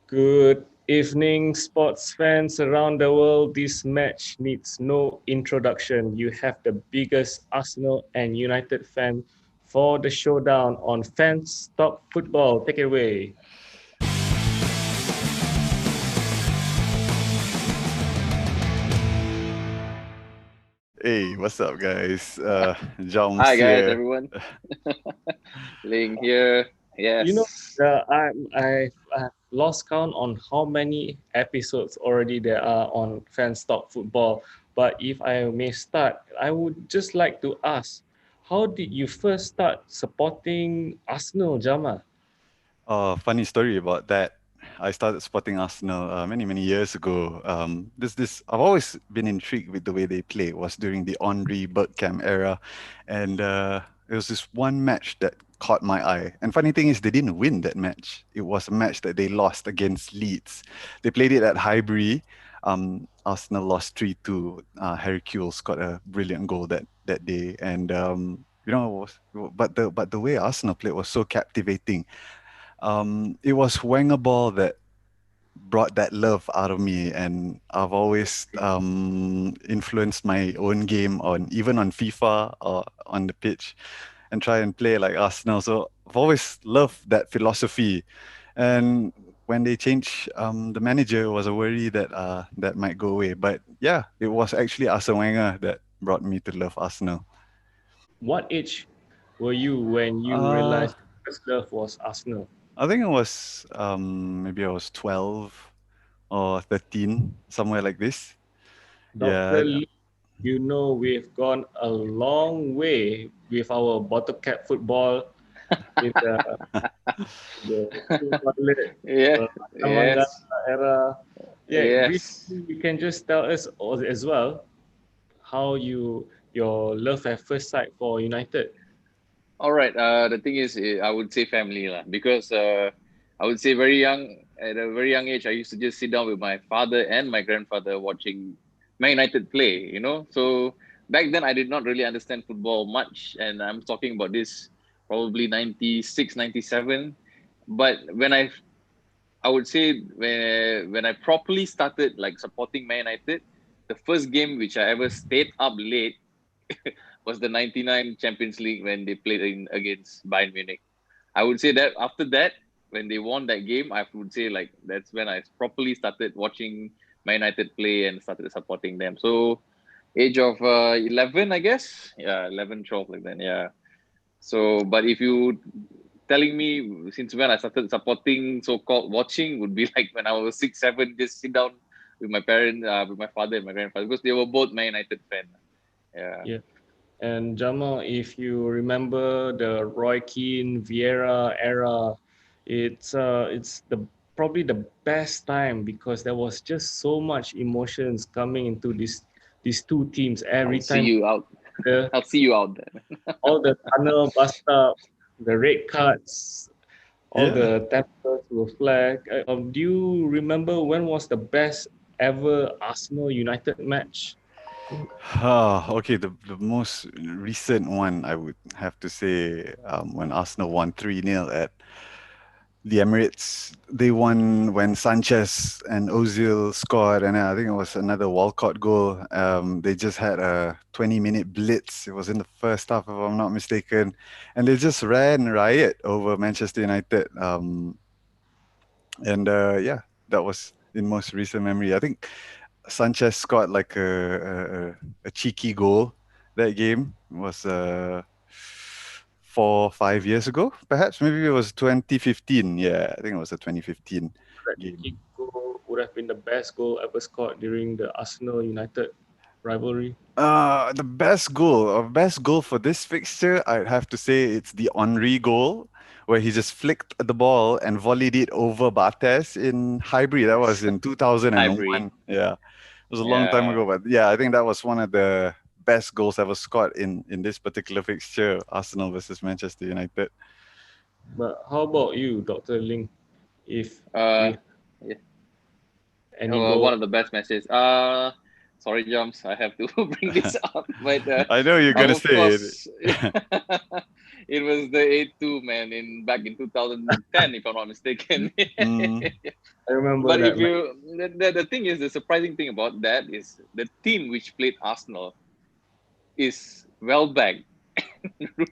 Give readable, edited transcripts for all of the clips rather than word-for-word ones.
Good evening, sports fans around the world. This match needs no introduction. You have the biggest Arsenal and United fan for the showdown on Fans Talk Football. Take it away. Hey, what's up, guys? Joms Hi guys, here. everyone. Ling here. You know, Yes. I've lost count on how many episodes already there are on Fans Talk Football. But if I may start, I would just like to ask, how did you first start supporting Arsenal, Jama? Funny story about that. I started supporting Arsenal many, many years ago. I've always been intrigued with the way they play. It was during the Henri Bergkamp era, and there was this one match that caught my eye. And funny thing is, they didn't win that match. It was a match that they lost against Leeds. They played it at Highbury. Arsenal lost 3-2. Harry Kewell scored a brilliant goal that day, and but the way Arsenal played was so captivating. It was Wenger ball that brought that love out of me, and I've always influenced my own game on even on FIFA or on the pitch, and try and play like Arsenal. So I've always loved that philosophy, and when they changed the manager, it was a worry that that might go away. But yeah, it was actually Arsene Wenger that brought me to love Arsenal. What age were you when you Uh, realized your first love was Arsenal? I think it was maybe I was 12 or 13, somewhere like this. Dr. Yeah. Lee, you know we've gone a long way with our bottle cap football in the 2000 Yeah. Mangala Yes. era. Yeah, Yes. briefly, you can just tell us as well how your love at first sight for United. All right. The thing is, I would say family lah, because I would say very young, at a very young age, I used to just sit down with my father and my grandfather watching Man United play. So back then I did not really understand football much, and I'm talking about this probably 96, 97. But I would say when I properly started like supporting Man United, the first game which I ever stayed up late was the '99 Champions League when they played against Bayern Munich. I would say that after that, when they won that game, I would say like that's when I properly started watching Man United play and started supporting them. So age of 11, I guess. Yeah, 11, 12, like then. Yeah. So, but if you telling me since when I started supporting so-called watching would be like when I was 6, 7, just sit down with my parents, with my father and my grandfather because they were both Man United fan. Yeah. Yeah. And Jamal, if you remember the Roy Keane Vieira era, it's the probably the best time because there was just so much emotions coming into these two teams every I'll see time you out. the I'll see you out there. all the tunnel bust up, the red cards, all Yeah. the tempers were flagged. Do you remember when was the best ever Arsenal United match? Okay, the most recent one I would have to say when Arsenal won 3-0 at the Emirates. They won when Sanchez and Ozil scored, and I think it was another Walcott goal. They just had a 20-minute blitz. It was in the first half, if I'm not mistaken, and they just ran riot over Manchester United. And yeah, that was in most recent memory. I think Sanchez scored like a cheeky goal that game. It was 4 5 years ago, perhaps. Maybe it was 2015. Yeah, I think it was a 2015 That game. kick goal would have been the best goal ever scored during the Arsenal United rivalry. The best goal for this fixture, I'd have to say it's the Henri goal, where he just flicked the ball and volleyed it over Bartes in Highbury. That was Yes. in 2001. Ivory. Yeah, it was a long time Yeah. ago, but yeah, I think that was one of the best goals ever scored in this particular fixture, Arsenal versus Manchester United. But how about you, Dr. Ling? If Uh, you have yeah. any One goal, of the best matches. Sorry, Jumps, I have to bring this up, but I know you're gonna of say course, it. It was the 8-2 man in back in 2010, if I'm not mistaken. Mm, I remember But if that match. you the thing is, the surprising thing about that is the team which played Arsenal is Welbeck,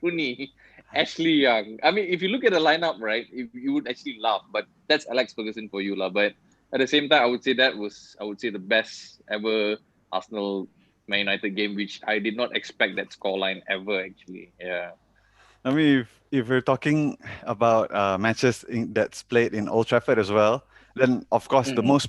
Rooney, Ashley Young. I mean, if you look at the lineup, right, if you would actually laugh, but that's Alex Ferguson for you, lah. But at the same time, I would say the best ever Arsenal Man United game, which I did not expect that scoreline ever. Actually, yeah. I mean, if we're talking about matches that's played in Old Trafford as well, then of course the Mm-hmm. most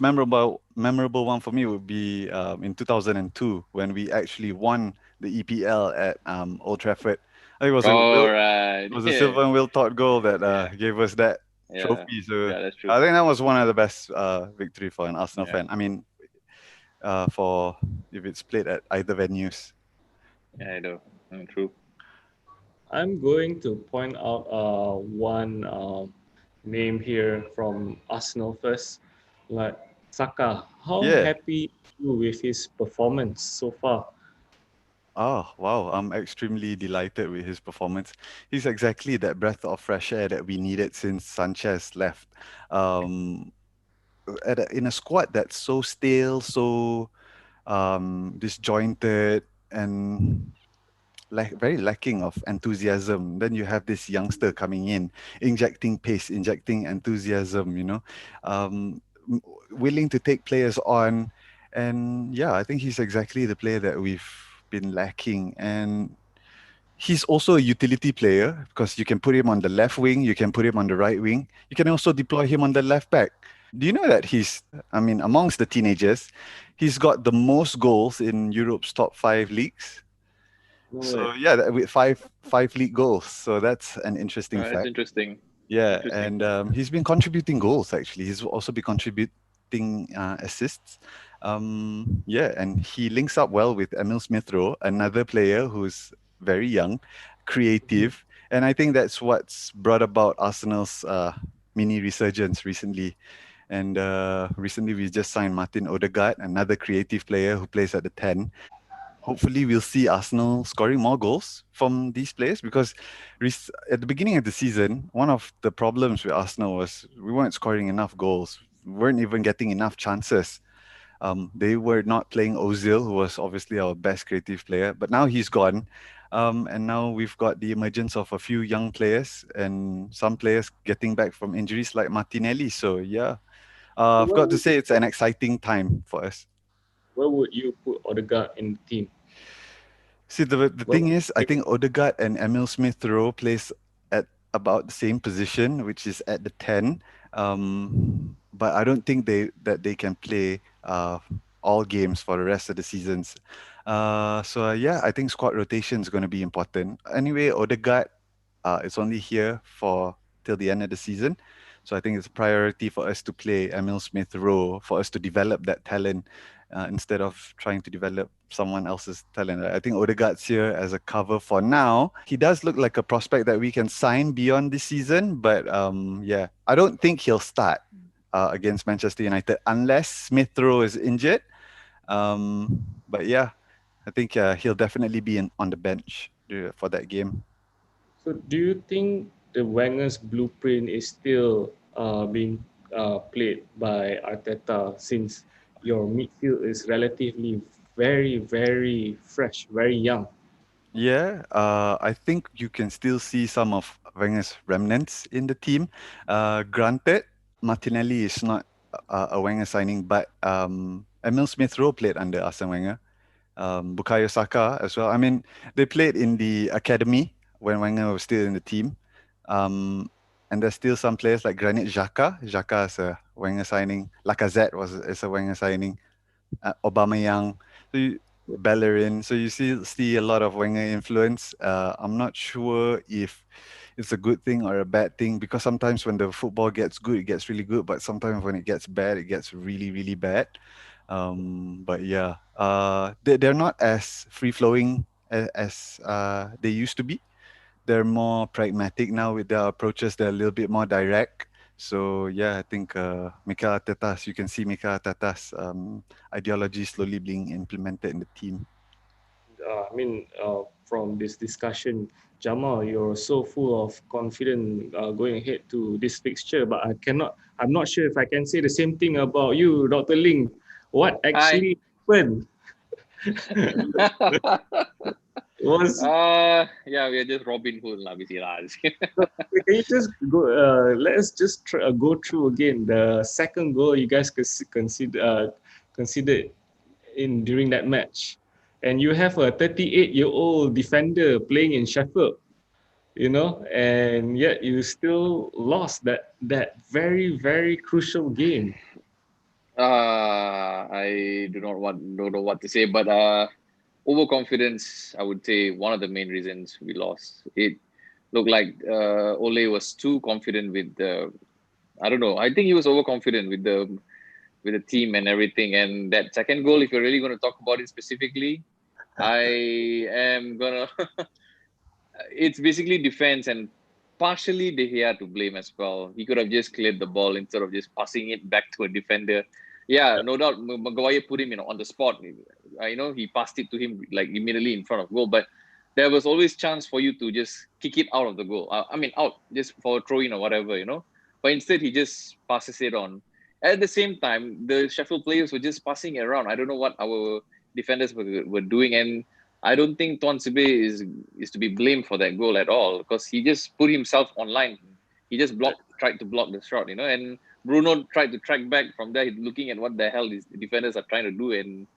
memorable one for me would be in 2002 when we actually won the EPL at Old Trafford. I think All right. it was a Yeah. Silva and Will Tod goal that Yeah. gave us that Yeah. trophy. So Yeah. That's true. I think that was one of the best victory for an Arsenal Yeah. fan. I mean, for if it's played at either venues. Yeah. I know. True. I'm going to point out one name here from Arsenal first, like Saka. How Yeah. happy are you with his performance so far? Oh, wow. I'm extremely delighted with his performance. He's exactly that breath of fresh air that we needed since Sanchez left. Um, in a squad that's so stale, so disjointed, and very lacking of enthusiasm. Then you have this youngster coming in, injecting pace, injecting enthusiasm, um, m- willing to take players on. And yeah, I think he's exactly the player that we've been lacking. And he's also a utility player because you can put him on the left wing, you can put him on the right wing, you can also deploy him on the left back. Do you know that I mean, amongst the teenagers, he's got the most goals in Europe's top five leagues? No way. So yeah, with five league goals. So that's an interesting That's fact. interesting. Yeah, Interesting. and he's been contributing goals actually. He's also been contributing assists. Yeah, and he links up well with Emil Smith Rowe, another player who's very young, Mhm. creative, and I think that's what's brought about Arsenal's mini resurgence recently. And recently we just signed Martin Odegaard, another creative player who plays at the 10. Hopefully we'll see Arsenal scoring more goals from these players because at the beginning of the season, one of the problems with Arsenal was we weren't scoring enough goals. We weren't even getting enough chances. They were not playing Ozil, who was obviously our best creative player, but now he's gone. And now we've got the emergence of a few young players and some players getting back from injuries like Martinelli. So yeah, So I've got to say it's an exciting time for us. where would you put Odegaard in the team? See, the Where thing would is, I you think Odegaard and Emil Smith Rowe plays at about the same position, which is at the 10. But I don't think they can play all games for the rest of the seasons. So yeah, I think squad rotation is going to be important. Anyway, Odegaard is only here for till the end of the season. So I think it's a priority for us to play Emil Smith Rowe for us to develop that talent instead of trying to develop someone else's talent. I think Odegaard's here as a cover for now. He does look like a prospect that we can sign beyond this season, but yeah, I don't think he'll start against Manchester United unless Smith Rowe is injured. But yeah, I think he'll definitely be on the bench for that game. So do you think the Wenger's blueprint is still being played by Arteta since your midfield is relatively very fresh, very young? Yeah, I think you can still see some of Wenger's remnants in the team. Granted, Martinelli is not a Wenger signing, but Emil Smith Rowe played under Arsene Wenger. Bukayo Saka as well. I mean, they played in the academy when Wenger was still in the team. Um, and there's still some players like Granit Xhaka. Xhaka is a Wenger signing. Lacazette is a Wenger signing. Aubameyang, Bellerin. So you see a lot of Wenger influence. I'm not sure if it's a good thing or a bad thing because sometimes when the football gets good, it gets really good, but sometimes when it gets bad, it gets really bad. But yeah, they're not as free flowing as they used to be. They're more pragmatic now with their approaches. They're a little bit more direct. So yeah, I think Mikel Arteta's, you can see Mikel Arteta's ideology slowly being implemented in the team. I mean, from this discussion. Jamal, you're so full of confidence going ahead to this fixture, but I'm not sure if I can say the same thing about you, Dr. Ling. What Hi. actually happened was, Yeah, we are just Robin Hood lah, busy lah. can you just go, let's just go through again the second goal you guys considered in during that match. And you have a 38-year-old defender playing in Sheffield, and yet you still lost that very, very crucial game. I don't know what to say, but overconfidence, I would say, one of the main reasons we lost. It looked like Ole was too confident with the. I don't know. I think he was overconfident with the team and everything. And that second goal, if you're really going to talk about it specifically, I am gonna. It's basically defense and partially De Gea to blame as well. He could have just cleared the ball instead of just passing it back to a defender. Yeah, no doubt. Maguire put him, on the spot. He passed it to him like immediately in front of goal, but there was always chance for you to just kick it out of the goal. I mean, out just for a throw in or whatever. But instead, he just passes it on. At the same time, the Sheffield players were just passing it around. I don't know what our defenders were doing, and I don't think Tuan Sibe is to be blamed for that goal at all because he just put himself online. He just tried to block the shot, and Bruno tried to track back from there, looking at what the hell these defenders are trying to do, and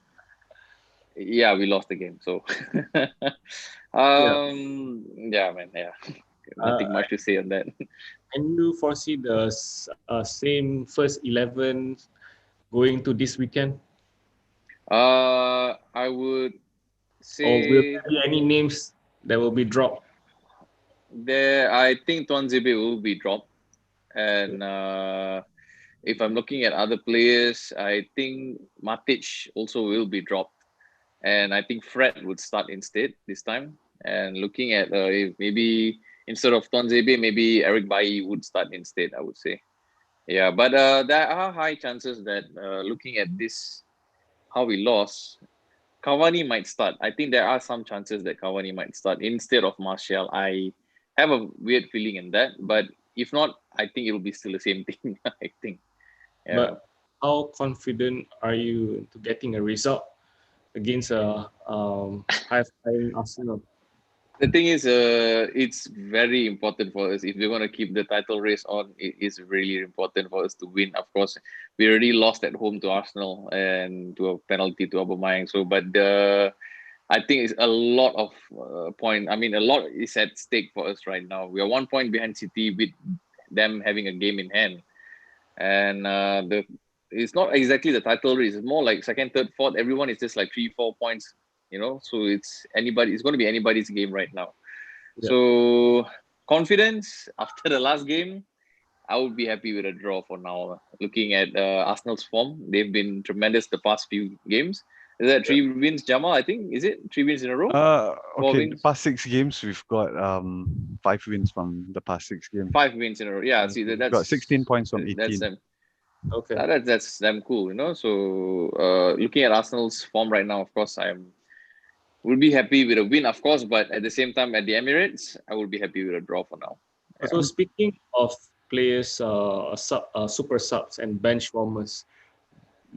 yeah, we lost the game. So, Yeah. yeah, man, yeah, Uh, nothing much to say on that. can you foresee the same first 11 going to this weekend? I would Or will say there be any names that will be dropped? I think Tuan Zibe will be dropped, and if I'm looking at other players, I think Matic also will be dropped, and I think Fred would start instead this time. And looking at if maybe instead of Tonzebe, maybe Eric Bailly would start instead. I would say, yeah. But there are high chances that looking at this, how we lost, Cavani might start. I think there are some chances that Cavani might start instead of Martial. I have a weird feeling in that, but if not, I think it will be still the same thing. I think, yeah. But how confident are you to getting a result against a high-flying Arsenal? The thing is, it's very important for us if we want to keep the title race on. It is really important for us to win. Of course, we already lost at home to Arsenal and to a penalty to Aubameyang. So, but I think it's a lot of point. I mean, a lot is at stake for us right now. We are 1 point behind City with them having a game in hand, and the it's not exactly the title race. It's more like second, third, fourth. Everyone is just like 3, 4 points. So it's anybody. It's going to be anybody's game right now. Yeah. So confidence after the last game, I would be happy with a draw for now. Looking at Arsenal's form, they've been tremendous the past few games. Is that 3 wins, Jamal? I think is it 3 wins in a row? Four Okay, the wins, past 6 games we've got 5 wins from the past 6 games. 5 wins in a row. Yeah, see We've got 16 points from that's 18. them. Okay. That's them cool. So looking at Arsenal's form right now, of course, will be happy with a win, of course, but at the same time, at the Emirates, I will be happy with a draw for now. Yeah. So speaking of players, super subs and bench warmers,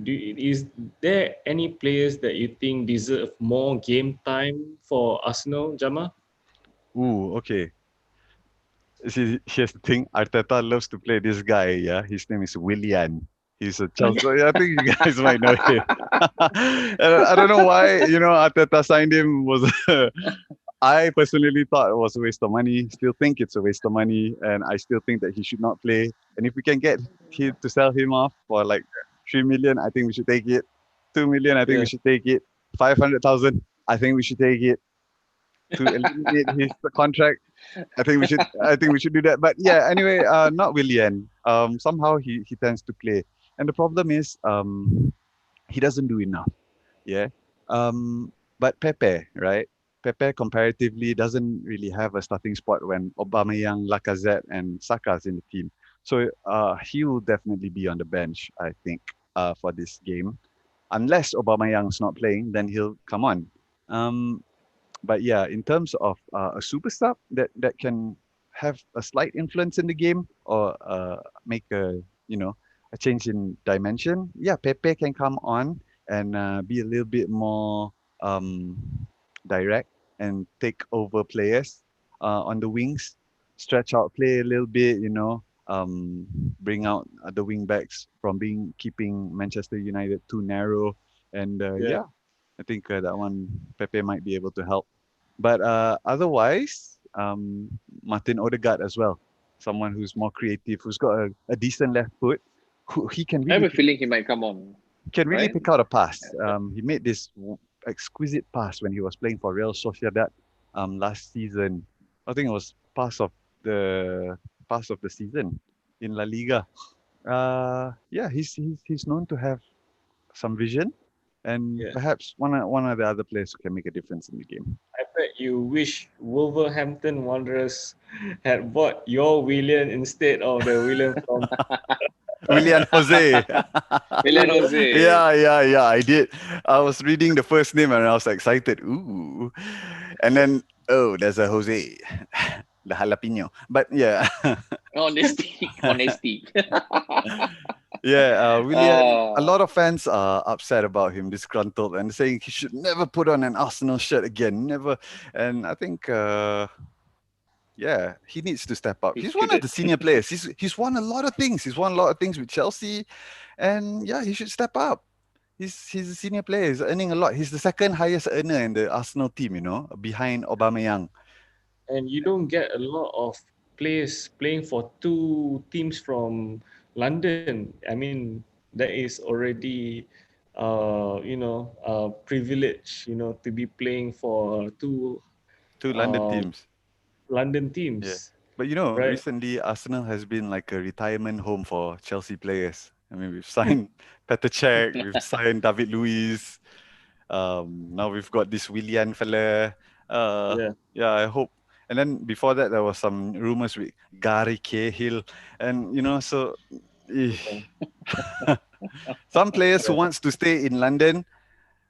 is there any players that you think deserve more game time for Arsenal, Jama? Ooh, okay. See, here's the thing. Arteta loves to play this guy. Yeah, his name is Willian. He's a Chelsea. I think you guys might know him. And I don't know why. Arteta signed him. I personally thought it was a waste of money. Still think it's a waste of money, and I still think that he should not play. And if we can get him to sell him off for like 3 million, I think we should take it. 2 million, I think we Yeah. should take it. 500,000, I think we should take it. To eliminate his contract, I think we should do that. But yeah, anyway, not Willian. Somehow he tends to play, and the problem is he doesn't do enough. Yeah. But Pepe, right? Pepe comparatively doesn't really have a starting spot when Aubameyang, Lacazette, and Saka's in the team. So he will definitely be on the bench, I think, for this game. Unless Aubameyang's not playing, then he'll come on. Um, But yeah, in terms of a super sub that can have a slight influence in the game or make a a change in dimension, yeah, Pepe can come on and be a little bit more um, direct and take over players on the wings, stretch out play a little bit, bring out the wing backs from being keeping Manchester United too narrow. And Yeah. yeah, I think that one Pepe might be able to help. But otherwise, Martin Odegaard as well, someone who's more creative, who's got a decent left foot, who he I have a feeling he might come on, can really right? pick out a pass. He made this exquisite pass when he was playing for Real Sociedad last season. I think it was the pass of the season in La Liga. Yeah, he's known to have some vision, and Yeah. perhaps one of the other players who can make a difference in the game. I bet you wish Wolverhampton Wanderers had bought your William instead of the William from Willian Jose. Willian Jose. Yeah. I did. I was reading the first name and I was excited. Ooh. And then, oh, there's a Jose. The jalapeno. But yeah. Honesty, honesty. Yeah, Willian, a uh, lot of fans are upset about him, disgruntled, and saying he should never put on an Arsenal shirt again. Never. And I think, yeah, he needs to step up. he He's one of shouldn't. the senior players. He's won a lot of things. He's won a lot of things with Chelsea. And yeah, he should step up. He's a senior player. He's earning a lot. He's the second highest earner in the Arsenal team, behind Aubameyang. and you don't get a lot of players playing for two teams from London. I mean, that is already, privilege, to be playing for two Two London uh, teams. London Yeah. teams, But right? recently Arsenal has been like a retirement home for Chelsea players. I mean, we've signed Petr Cech, we've signed David Luiz. Now we've got this Willian fella. Yeah. Yeah, I hope. And then before that, there was some rumors with Gary Cahill, and so eh, some players who Yeah. wants to stay in London,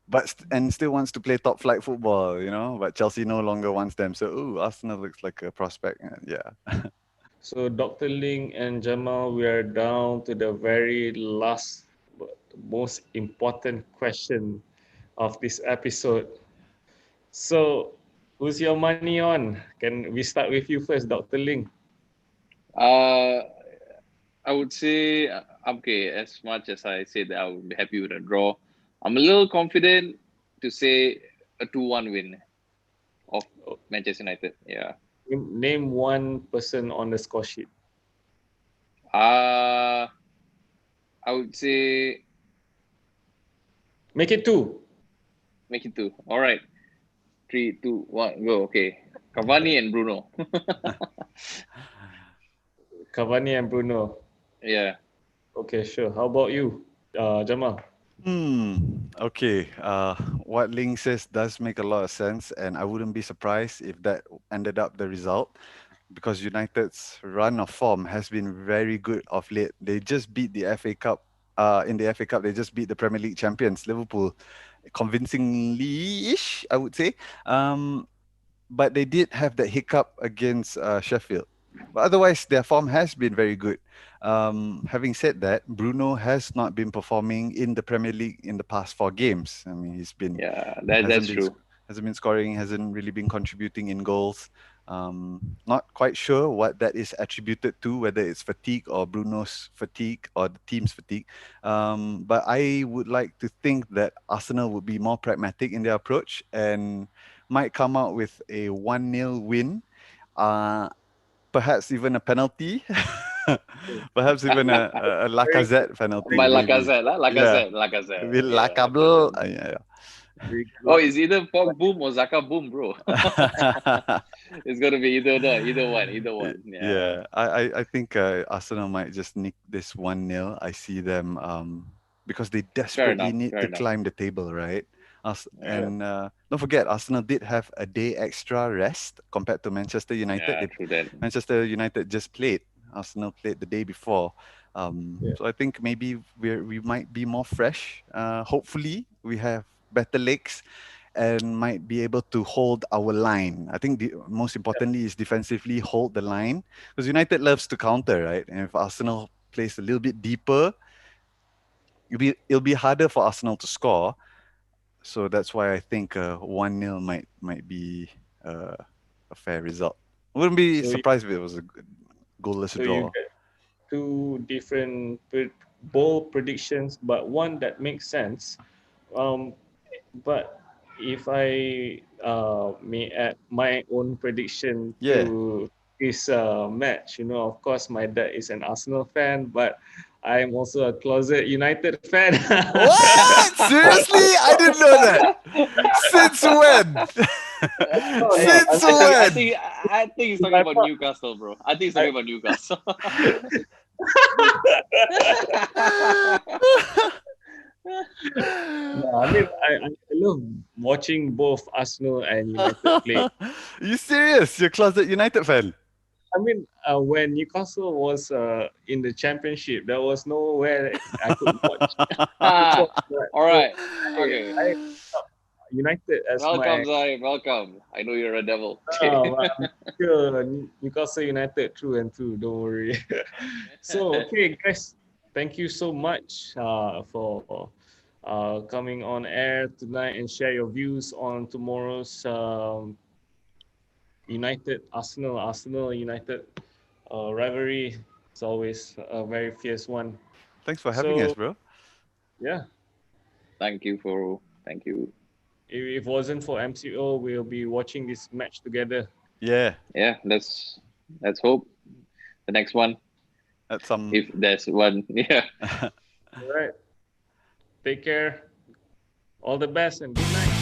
but and still wants to play top flight football. But Chelsea no longer wants them. So, Arsenal looks like a prospect. Yeah. So Dr. Ling and Jamal, we are down to the very last, most important question of this episode. So, who's your money on? Can we start with you first, Dr. Ling? uh, I would say, okay, as much as I said that I would be happy with a draw, I'm a little confident to say a 2-1 win of Manchester United. Yeah. Name one person on the score sheet. Uh, I would say Make it two. make it 2. All right. 3, 2, 1, go. Okay. Cavani and Bruno. Cavani and Bruno. Yeah. Okay, sure. How about you, Jamal? Okay. What Ling says does make a lot of sense, and I wouldn't be surprised if that ended up the result, because United's run of form has been very good of late. They just beat the FA Cup. In the FA Cup, they just beat the Premier League champions, Liverpool, convincingly-ish, I would say. But they did have that hiccup against Sheffield. But otherwise, their form has been very good. Having said that, Bruno has not been performing in the Premier League in the past 4 games. I mean, Yeah, hasn't that's been true. hasn't been scoring, hasn't really been contributing in goals. Not quite sure what that is attributed to, whether it's fatigue or Bruno's fatigue or the team's fatigue. But I would like to think that Arsenal would be more pragmatic in their approach and might come out with a 1-0 win, uh, perhaps even a penalty, perhaps even a Very good. Lacazette penalty, By Very good. maybe. Lacazette, lah. Yeah, Lacazette. with Yeah, Lacable. Lacazette. Very Oh, good. it's either Pog Boom or Zaka Boom, bro. Yeah. It's gonna be either one, either one. Yeah, Yeah, I think Arsenal might just nick this 1-0. I see them because they fair desperately enough, need fair to enough. climb the table, right? Yeah, And don't forget, Arsenal did have a day extra rest compared to Manchester United. yeah, true that. Manchester United just played. Arsenal played the day before. Yeah. So I think maybe we might be more fresh. Hopefully, we have better legs, and might be able to hold our line. I think the most importantly is defensively hold the line because United loves to counter, right? And if Arsenal plays a little bit deeper, it'll be harder for Arsenal to score. So that's why I think 1-0 might be uh, a fair result. Wouldn't be So you, surprised if it was a goalless so you draw. get two different bold predictions, but one that makes sense. Um, but if I may add my own prediction Yeah. to this match, of course, my dad is an Arsenal fan, but I'm also a closet United fan. What? Seriously? I didn't know that. Since when? No, no, Hey, I Since mean, when? I think he's talking I about thought, Newcastle, bro. I think he's I, talking about Newcastle. no, I mean, I love watching both Arsenal and United play. You serious? You're a closet United fan? I mean, when Newcastle was in the championship, there was nowhere I could watch Ah, football. But all so right. Okay. I United as Welcome, my Zai. Welcome. I know you're a devil. I'm sure Newcastle United through and through. Don't worry. So okay, guys, thank you so much for coming on air tonight and share your views on tomorrow's Arsenal United rivalry. It's always a very fierce one. Thanks for having us, So bro. yeah, Thank you. if it wasn't for MCO, we'll be watching this match together. Yeah, Yeah, let's hope the next one, at some. if there's one. Yeah. All right, take care. All the best and good night.